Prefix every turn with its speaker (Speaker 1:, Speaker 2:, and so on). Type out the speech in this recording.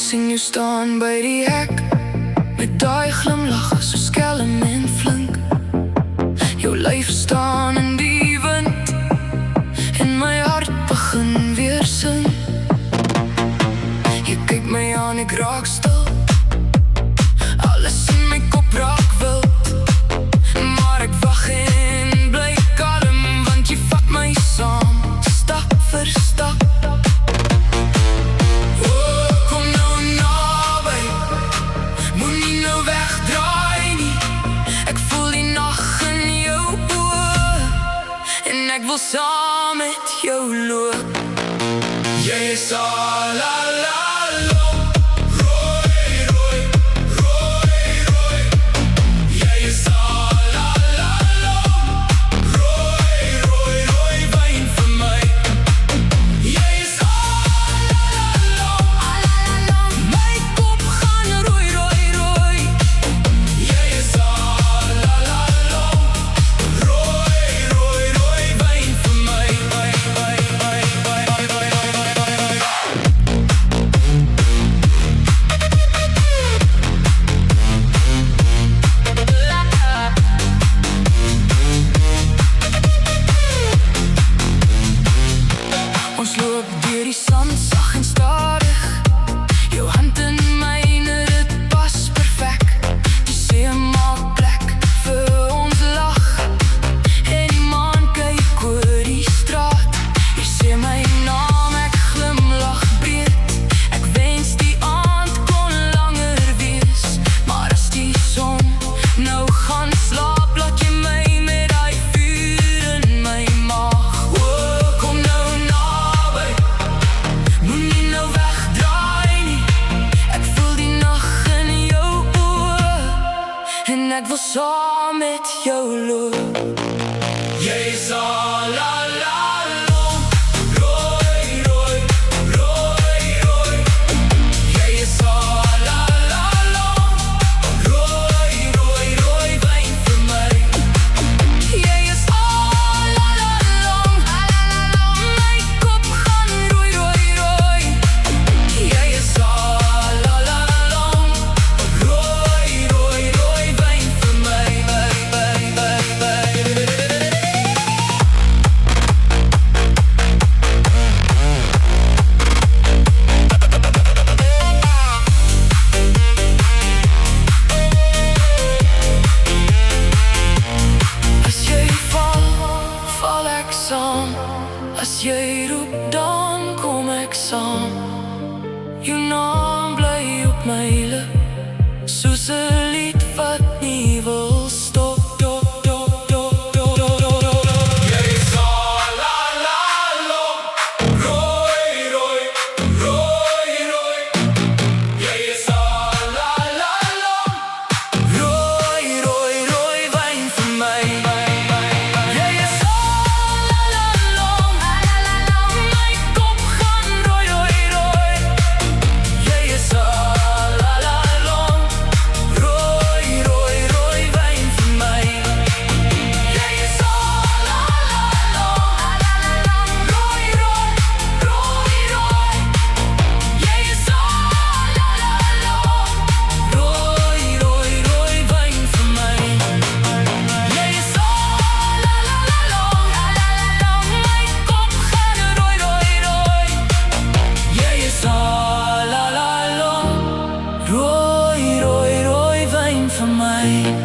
Speaker 1: sien jou staan by die hek met daai glimlach so skelm en flink. Jou lyf staan in die wind en my hart begin weer sing. Jy kyk my aan, ek raak stil, alles in my kop raak wild, maar ek wag en bly kalm, want jy vat my saam, stap vir stap. Ek wil saam met jou loop. Jy is al alom, rooi, rooi, rooi, rooi. Jy is al alom, rooi, rooi, rooi, wyn vir my. Jy is al alom, my kop gaan rooi, rooi, rooi. Jy is al alom, rooi, rooi, rooi. Ons loop deur die sand, sag en stadig, jou hand in myne, dit pas perfek. Die see maak plek vir ons lag, en die maan kyk oor die straat. Jy sê my naam, ek glimlach breed, ek wens die aand kon langer wees, maar as die son nou gaan slaap, laat jy my met die vuur in my maag. Kom nou naby, moenie nou wegdraai nie, ek voel die nacht in jou oë, en ek wil saam met jou loop. Jy is al alom, rooi, rooi, rooi, rooi. Jy is al alom, rooi, rooi, rooi, wyn vir my. Jy is al alom, my kop gaan rooi, rooi, rooi. Jy is al alom, rooi, rooi, rooi, wyn vir my. As jy val, val ek saam, as jy roep, dan kom ek saam. Jou naam bly op my lip, soos 'n lied wat nie wil stop. Jy is al alom, rooi, rooi, rooi, rooi. Jy is al alom, rooi, rooi, rooi, wyn vir my. Jy is al alom, my kop gaan rooi, rooi, rooi. Jy is al alom, rooi, rooi, rooi, wyn vir my. Jy is al alom, rooi, rooi, rooi, rooi. Jy is al alom, rooi, rooi, rooi, wyn vir my. Jy is al alom, my kop gaan rooi, rooi, rooi. Jy is al alom, rooi, rooi, rooi, wyn vir my.